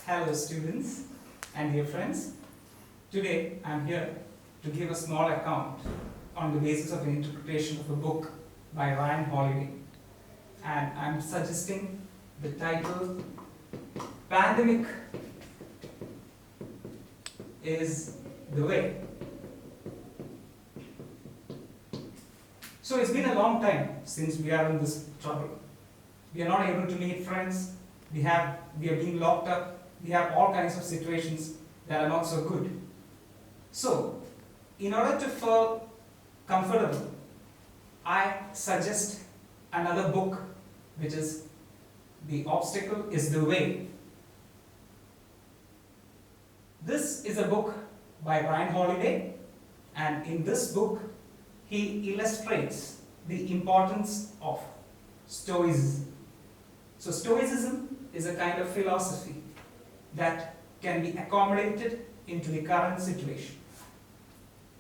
Hello students and dear friends. Today I am here to give a small account on the basis of an interpretation of a book by Ryan Holiday, and I am suggesting the title Pandemic is the Way. So it's been a long time since we are in this trouble. We are not able to meet friends, we are being locked up, we have all kinds of situations that are not so good. So, in order to feel comfortable, I suggest another book, which is The Obstacle is the Way. This is a book by Ryan Holiday, and in this book he illustrates the importance of Stoicism. So Stoicism is a kind of philosophy that can be accommodated into the current situation.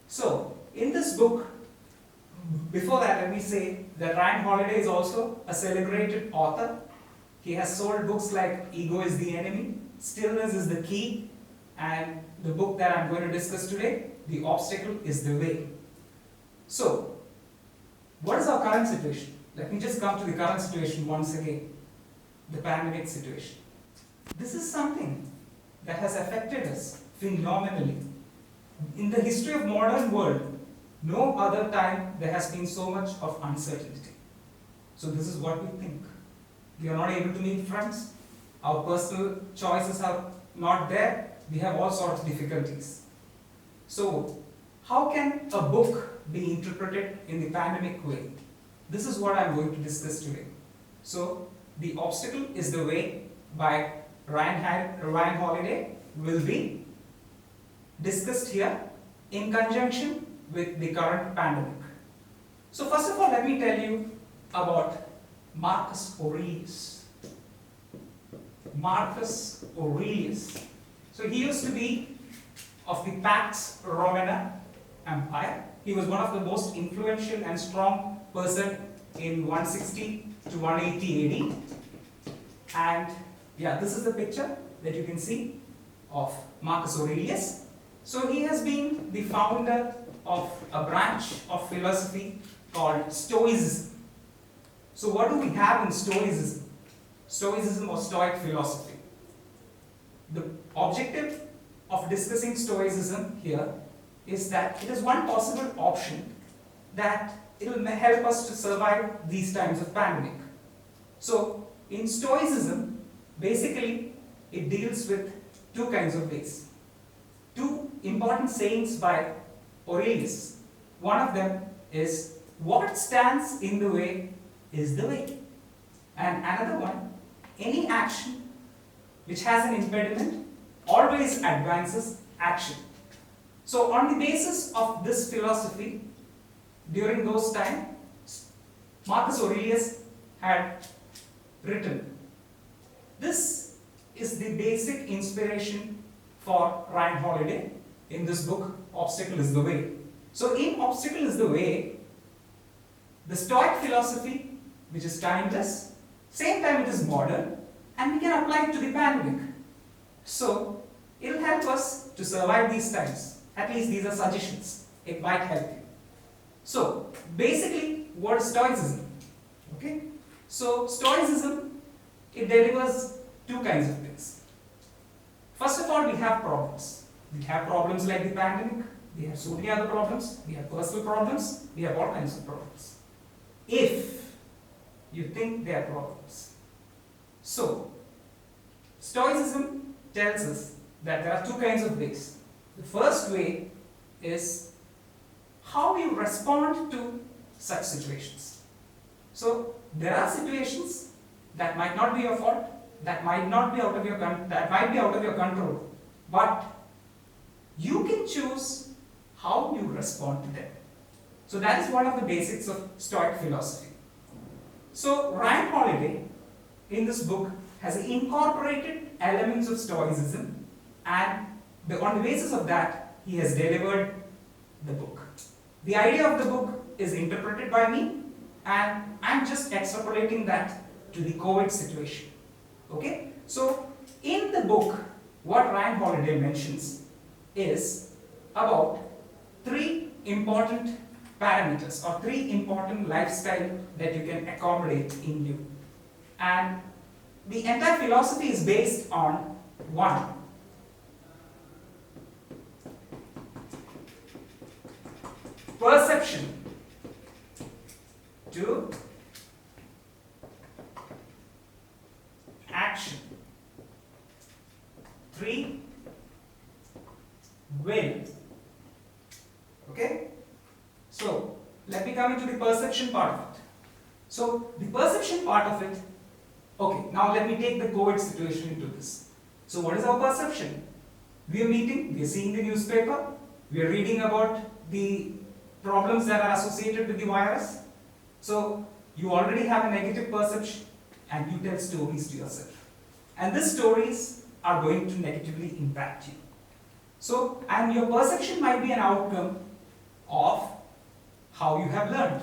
So, in this book, before that let me say that Ryan Holiday is also a celebrated author. He has sold books like Ego is the Enemy, Stillness is the Key, and the book that I am going to discuss today, The Obstacle is the Way. So, what is our current situation? Let me just come to the current situation once again, the pandemic situation. This is something that has affected us phenomenally. In the history of modern world, no other time there has been so much of uncertainty. So this is what we think. We are not able to meet friends, our personal choices are not there, we have all sorts of difficulties. So how can a book be interpreted in the pandemic way? This is what I am going to discuss today. So The Obstacle is the Way by Ryan Holiday will be discussed here in conjunction with the current pandemic. So first of all, let me tell you about Marcus Aurelius. Marcus Aurelius. So he used to be of the Pax Romana Empire. He was one of the most influential and strong person in 160 to 180 AD. And yeah, this is the picture that you can see of Marcus Aurelius. So he has been the founder of a branch of philosophy called Stoicism. So what do we have in Stoicism? Stoicism or Stoic philosophy. The objective of discussing Stoicism here is that it is one possible option that it will help us to survive these times of pandemic. So in Stoicism, basically it deals with two kinds of ways. Two important sayings by Aurelius. One of them is, what stands in the way is the way. And another one, any action which has an impediment always advances action. So on the basis of this philosophy, during those times, Marcus Aurelius had written. This is the basic inspiration for Ryan Holiday in this book, Obstacle is the Way. So in Obstacle is the Way, the Stoic philosophy, which is timeless, same time it is modern, and we can apply it to the pandemic. So it will help us to survive these times. At least these are suggestions. It might help you. So basically, what is Stoicism? Okay? So Stoicism, it delivers two kinds of things. First of all, we have problems. We have problems like the pandemic. We have so many other problems. We have personal problems. We have all kinds of problems. If you think they are problems. So, Stoicism tells us that there are two kinds of ways. The first way is how you respond to such situations. So, there are situations that might not be your fault, that might be out of your control, but you can choose how you respond to them. So that is one of the basics of Stoic philosophy. So Ryan Holiday in this book has incorporated elements of Stoicism, and on the basis of that he has delivered the book. The idea of the book is interpreted by me, and I am just extrapolating that to the COVID situation. Okay? So in the book, what Ryan Holiday mentions is about three important parameters or three important lifestyle that you can accommodate in you. And the entire philosophy is based on one, perception, two, action, three, will. Okay? So, let me come into the perception part of it. So, the perception part of it, okay, now let me take the COVID situation into this. So, what is our perception? We are meeting, we are seeing the newspaper, we are reading about the problems that are associated with the virus. So, you already have a negative perception and you tell stories to yourself. And these stories are going to negatively impact you. So, and your perception might be an outcome of how you have learned,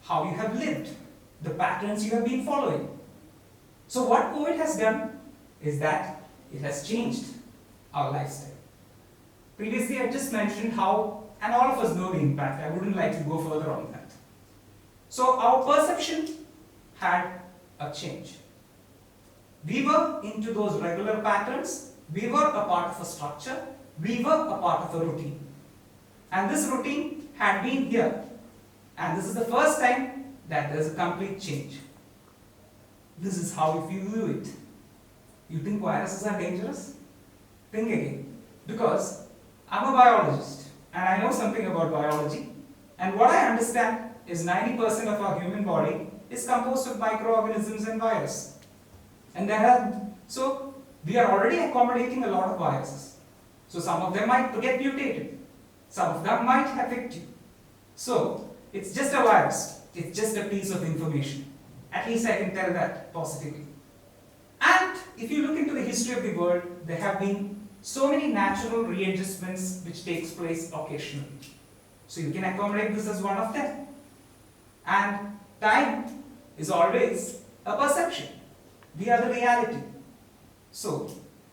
how you have lived, the patterns you have been following. So what COVID has done is that it has changed our lifestyle. Previously I just mentioned how, and all of us know the impact, I wouldn't like to go further on that. So our perception had a change. We were into those regular patterns, we were a part of a structure, we were a part of a routine. And this routine had been here. And this is the first time that there is a complete change. This is how if you view it. You think viruses are dangerous? Think again. Because I'm a biologist and I know something about biology. And what I understand is 90% of our human body is composed of microorganisms and virus. And so we are already accommodating a lot of viruses. So some of them might get mutated. Some of them might affect you. So it's just a virus. It's just a piece of information. At least I can tell that positively. And if you look into the history of the world, there have been so many natural readjustments which takes place occasionally. So you can accommodate this as one of them. And time is always a perception. We are the reality. So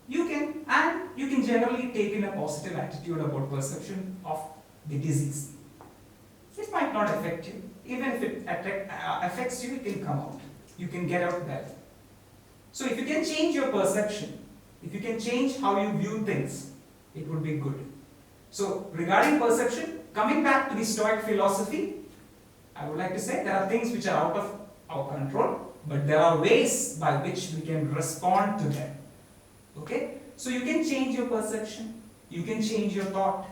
you can generally take in a positive attitude about perception of the disease. It might not affect you. Even if it affects you, it can come out. You can get out there. So if you can change your perception, if you can change how you view things, it would be good. So regarding perception, coming back to the Stoic philosophy, I would like to say there are things which are out of our control, but there are ways by which we can respond to them. Okay? So you can change your perception, you can change your thought.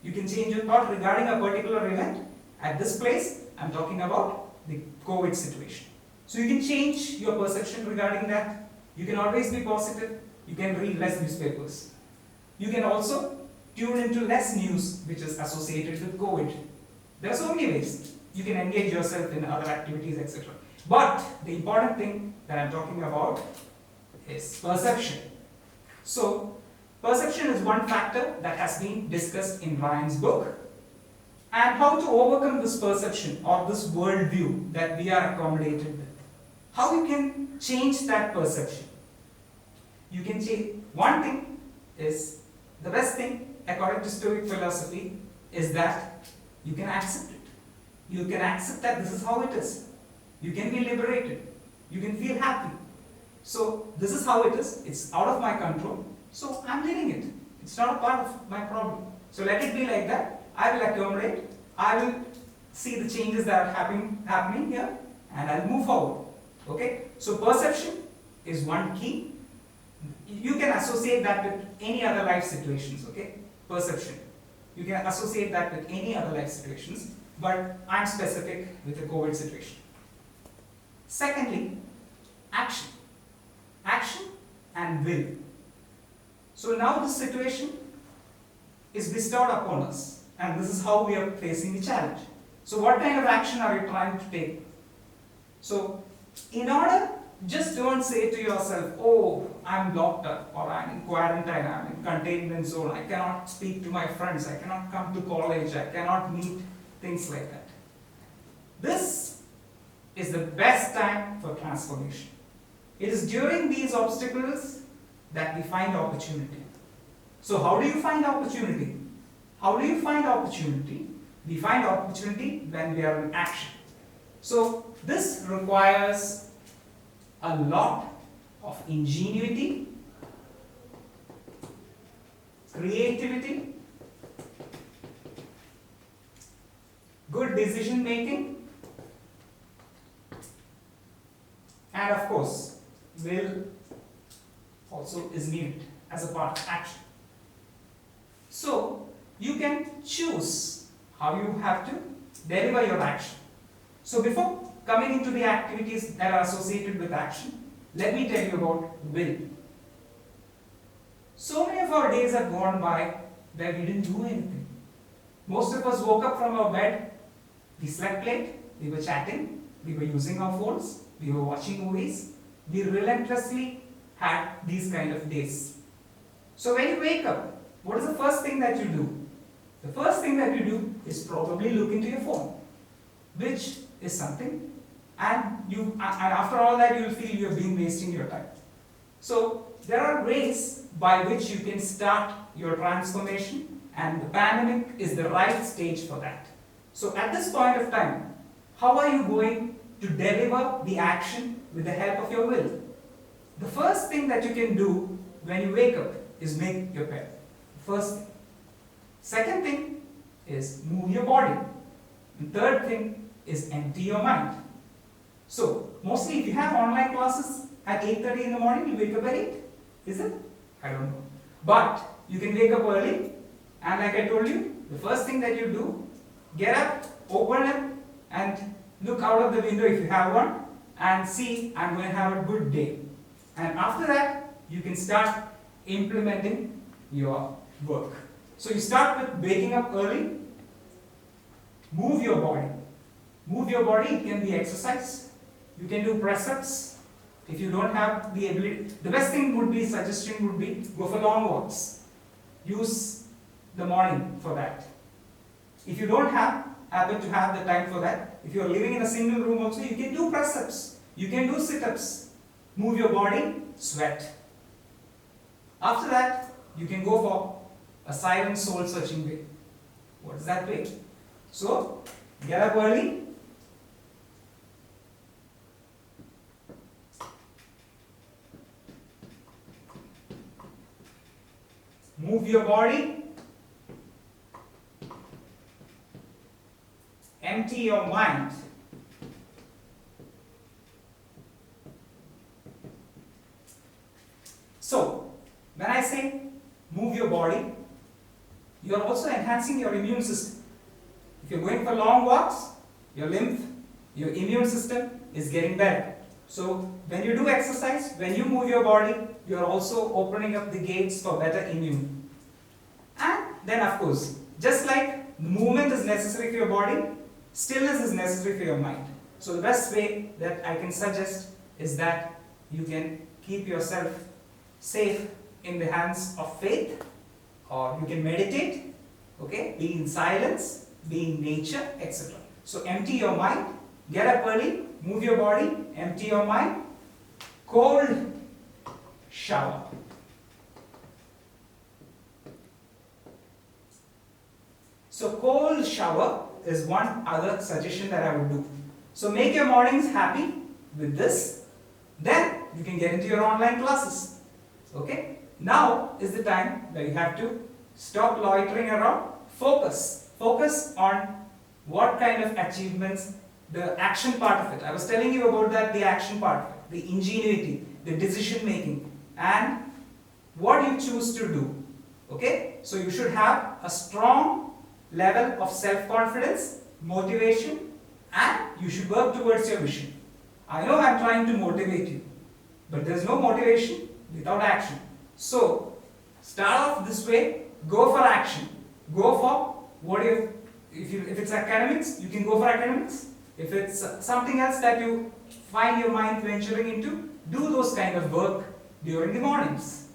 You can change your thought regarding a particular event. At this place, I'm talking about the COVID situation. So you can change your perception regarding that. You can always be positive. You can read less newspapers. You can also tune into less news which is associated with COVID. There are so many ways. You can engage yourself in other activities, etc. But the important thing that I'm talking about is perception. So, perception is one factor that has been discussed in Ryan's book. And how to overcome this perception or this worldview that we are accommodated with. How you can change that perception. You can change. One thing is, the best thing according to Stoic philosophy is that you can accept it. You can accept that this is how it is. You can be liberated. You can feel happy. So this is how it is. It's out of my control. So I'm living it. It's not a part of my problem. So let it be like that. I will accommodate. I will see the changes that are happening here and I'll move forward. Okay? So perception is one key. You can associate that with any other life situations. Okay? Perception. You can associate that with any other life situations, but I'm specific with the COVID situation. Secondly, action. Action and will. So now this situation is bestowed upon us, and this is how we are facing the challenge. So what kind of action are you trying to take? So in order, just don't say to yourself, oh, I'm locked up, or I'm in quarantine, I'm in containment zone, I cannot speak to my friends, I cannot come to college, I cannot meet, things like that. This is the best time for transformation. It is during these obstacles that we find opportunity. So how do you find opportunity? How do you find opportunity? We find opportunity when we are in action. So this requires a lot of ingenuity, creativity, good decision making, and of course, will also is needed as a part of action. So you can choose how you have to deliver your action. So before coming into the activities that are associated with action, let me tell you about will. So many of our days have gone by where we didn't do anything. Most of us woke up from our bed, we slept late, we were chatting, we were using our phones, we were watching movies, we relentlessly had these kind of days. So when you wake up, what is the first thing that you do? The first thing that you do is probably look into your phone, which is something, and after all that you will feel you have been wasting your time. So there are ways by which you can start your transformation, and the pandemic is the right stage for that. So at this point of time, how are you going to deliver the action with the help of your will? The first thing that you can do when you wake up is make your bed. First thing. Second thing is move your body. And third thing is empty your mind. So mostly if you have online classes at 8:30 in the morning, you wake up at 8. Is it? I don't know. But you can wake up early, and like I told you, the first thing that you do, get up, open it, and look out of the window if you have one, and see, I'm going to have a good day. And after that, you can start implementing your work. So you start with waking up early, move your body. Move your body, it can be exercise. You can do press-ups. If you don't have the ability, the best thing would be, suggestion would be, go for long walks. Use the morning for that. If you don't happen to have the time for that, if you are living in a single room also, you can do press-ups. You can do sit-ups. Move your body, sweat. After that, you can go for a silent soul-searching way. What is that way? So, get up early. Move your body. Empty your mind. So, when I say move your body, you are also enhancing your immune system. If you're going for long walks, your lymph, your immune system is getting better. So, when you do exercise, when you move your body, you are also opening up the gates for better immune. And then of course, just like movement is necessary for your body, stillness is necessary for your mind. So the best way that I can suggest is that you can keep yourself safe in the hands of faith, or you can meditate, okay, be in silence, be in nature, etc. So empty your mind, get up early, move your body, empty your mind, cold shower. So cold shower is one other suggestion that I would do. So make your mornings happy with this, then you can get into your online classes. Okay? Now is the time where you have to stop loitering around, focus. Focus on what kind of achievements, the action part of it. I was telling you about that, the action part, the ingenuity, the decision making, and what you choose to do. Okay? So you should have a strong level of self-confidence, motivation, and you should work towards your vision. I know I'm trying to motivate you, but there's no motivation without action. So start off this way, go for action. Go for if it's academics, you can go for academics. If it's something else that you find your mind venturing into, do those kind of work during the mornings.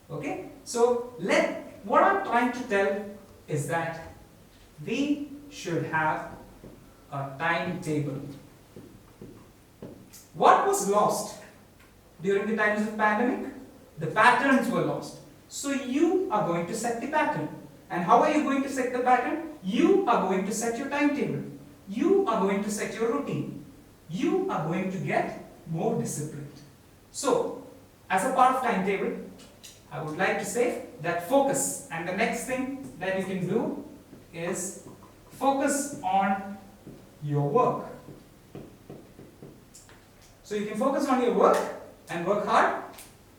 Okay? So what I'm trying to tell is that we should have a timetable. What was lost during the times of pandemic? The patterns were lost. So you are going to set the pattern. And how are you going to set the pattern? You are going to set your timetable. You are going to set your routine. You are going to get more disciplined. So, as a part of timetable, I would like to say that focus, and the next thing that you can do is focus on your work. So you can focus on your work and work hard,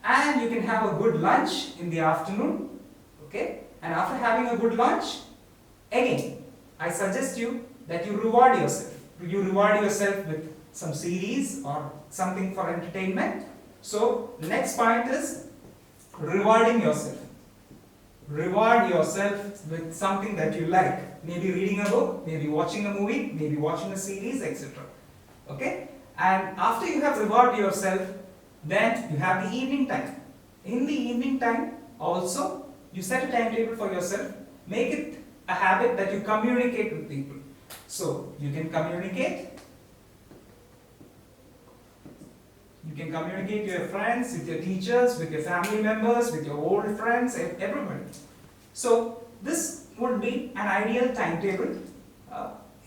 and you can have a good lunch in the afternoon, okay? And after having a good lunch, again, I suggest you that you reward yourself. You reward yourself with some series or something for entertainment. So the next point is rewarding yourself. Reward yourself with something that you like. Maybe reading a book, maybe watching a movie, maybe watching a series, etc. Okay? And after you have rewarded yourself, then you have the evening time. In the evening time, also, you set a timetable for yourself. Make it a habit that you communicate with people. So, you can communicate. You can communicate with your friends, with your teachers, with your family members, with your old friends, everybody. So, this would be an ideal timetable.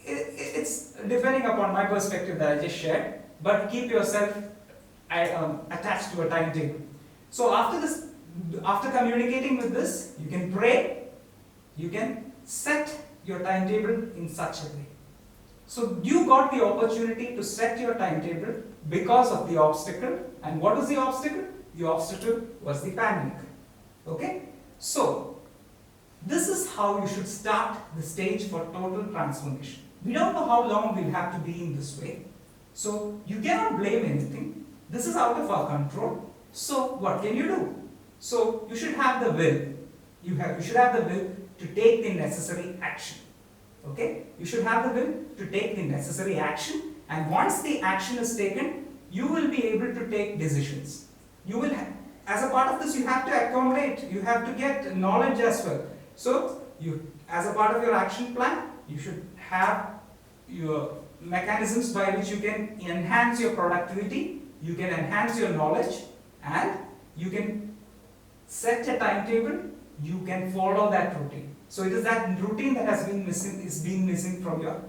It's depending upon my perspective that I just shared, but keep yourself attached to a timetable. So, after communicating with this, you can pray, you can set your timetable in such a way. So, you got the opportunity to set your timetable because of the obstacle. And what was the obstacle? The obstacle was the pandemic. Okay? So, this is how you should start the stage for total transformation. We don't know how long we'll have to be in this way. So, you cannot blame anything. This is out of our control. So, what can you do? So, you should have the will. You should have the will to take the necessary action. Okay? You should have the will to take the necessary action, and once the action is taken, you will be able to take decisions. You will, as a part of this, you have to accumulate, you have to get knowledge as well. So, as a part of your action plan, you should have your mechanisms by which you can enhance your productivity, you can enhance your knowledge, and you can set a timetable, you can follow that routine. So it is that routine that has been missing from your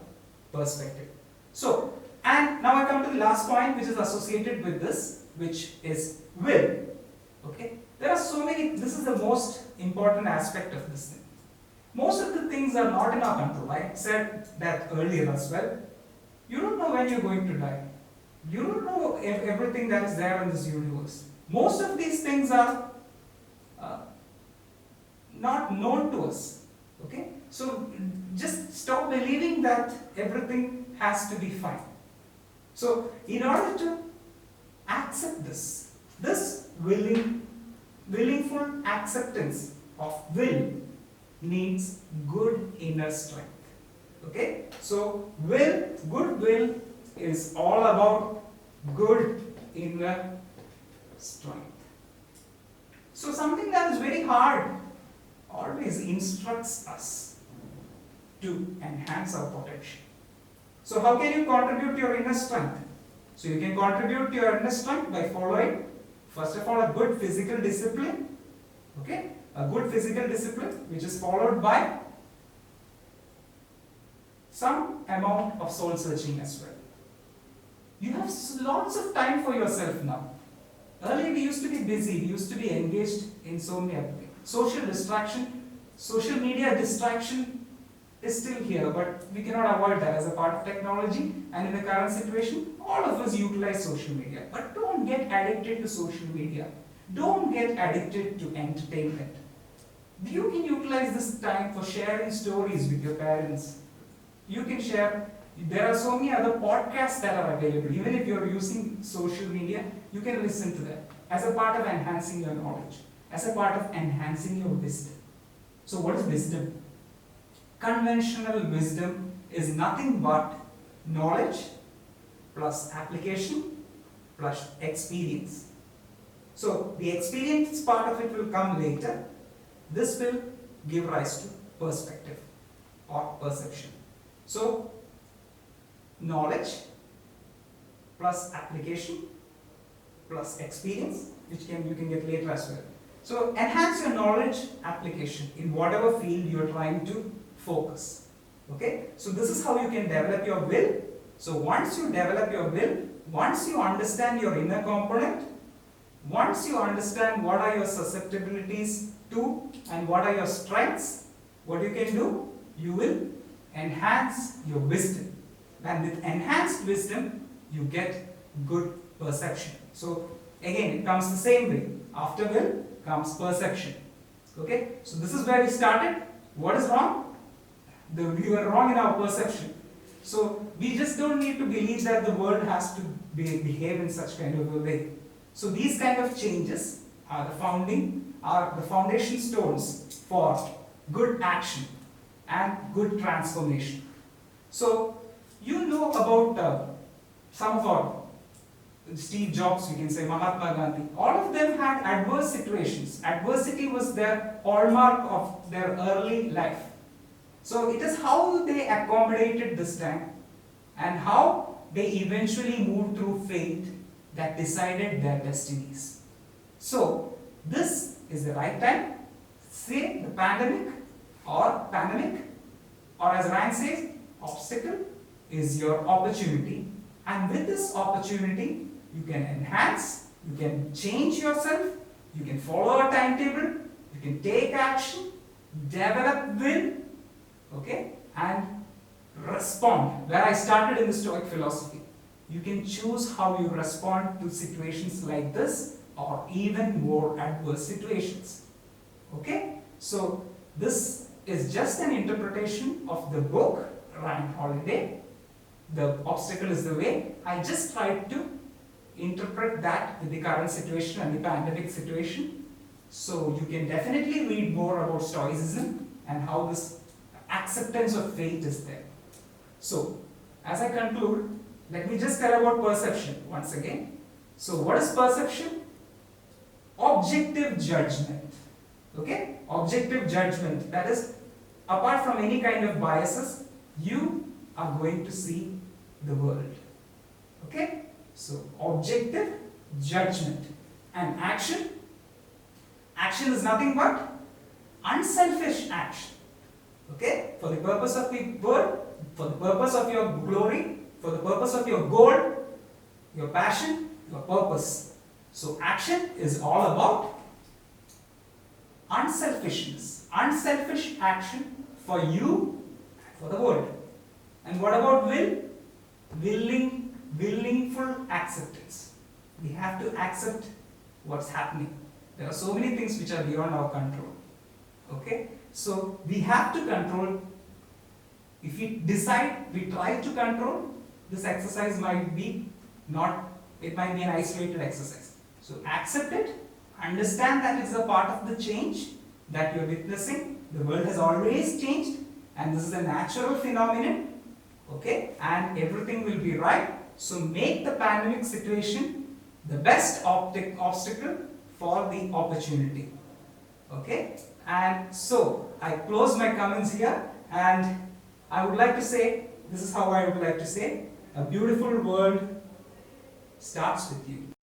perspective. So, and now I come to the last point which is associated with this, which is will. Okay? There are so many, this is the most important aspect of this thing. Most of the things are not in our control. I said that earlier as well. You don't know when you're going to die. You don't know everything that is there in this universe. Most of these things are not known to us. Okay? So just stop believing that everything has to be fine. So in order to accept this willful acceptance of will needs good inner strength. Okay? So good will is all about good inner strength. So something that is very hard always instructs us to enhance our potential. So how can you contribute to your inner strength? So you can contribute to your inner strength by following, first of all, a good physical discipline. Okay? A good physical discipline which is followed by some amount of soul searching as well. You have lots of time for yourself now. Earlier we used to be busy, we used to be engaged in so many other things. Social distraction, social media distraction is still here, but we cannot avoid that as a part of technology, and in the current situation, all of us utilize social media. But don't get addicted to social media. Don't get addicted to entertainment. You can utilize this time for sharing stories with your parents. You can share, there are so many other podcasts that are available. Even if you're using social media, you can listen to that as a part of enhancing your knowledge, as a part of enhancing your wisdom. So what is wisdom? Conventional wisdom is nothing but knowledge plus application plus experience. So the experience part of it will come later. This will give rise to perspective or perception. So knowledge plus application plus experience which you can get later as well. So enhance your knowledge application in whatever field you are trying to focus. Okay, so this is how you can develop your will. So once you develop your will, once you understand your inner component, once you understand what are your susceptibilities to and what are your strengths, what you can do, you will enhance your wisdom. And with enhanced wisdom, you get good perception. So again, it comes the same way. After will comes perception. Okay, so this is where we started. What is wrong? We were wrong in our perception. So we just don't need to believe that the world has to behave in such kind of a way. So these kind of changes are the foundation stones for good action and good transformation. So you know about some of our Steve Jobs, we can say Mahatma Gandhi, all of them had adverse situations. Adversity was their hallmark of their early life. So it is how they accommodated this time and how they eventually moved through fate that decided their destinies. So this is the right time. Say the pandemic, or as Ryan says, obstacle is your opportunity, and with this opportunity you can enhance, you can change yourself, you can follow a timetable, you can take action, develop will, okay, and respond. Where I started in the Stoic philosophy, you can choose how you respond to situations like this or even more adverse situations. Okay, so this is just an interpretation of the book Ryan Holiday. The obstacle is the way. I just tried to interpret that with the current situation and the pandemic situation. So you can definitely read more about Stoicism and how this acceptance of fate is there. So as I conclude, let me just tell about perception once again. So what is perception? Objective judgment. Okay? Objective judgment. That is, apart from any kind of biases, you are going to see the world. Okay? So objective judgment. And action? Action is nothing but unselfish action. Okay? For the purpose of the world, for the purpose of your glory, for the purpose of your goal, your passion, your purpose. So action is all about unselfishness, unselfish action for you and for the world. And what about will? Willingful acceptance. We have to accept what's happening. There are so many things which are beyond our control. Okay? So we have to control. If we decide, we try to control, this exercise might be not, it might be an isolated exercise. So accept it, understand that it's a part of the change that you're witnessing. The world has always changed and this is a natural phenomenon. Okay, and everything will be right. So make the pandemic situation the best obstacle for the opportunity. Okay, and so I close my comments here, and I would like to say, this is how I would like to say, a beautiful world starts with you.